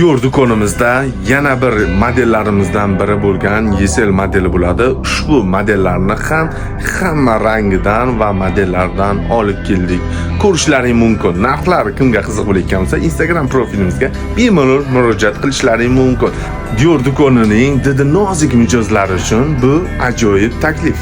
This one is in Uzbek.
Dior do'konimizda yana bir modellarimizdan biri bo'lgan Yesel modeli bo'ladi. Ushbu modellarni ham hamma rangidan va modellaridan olib keldik. Ko'rishlaring mumkin. Narxlari kimga qiziq bo'layotgan bo'lsa, Instagram profilimizga bemalol murojaat qilishlaring mumkin. Dior do'konining didi nozik mijozlari uchun bu ajoyib taklif.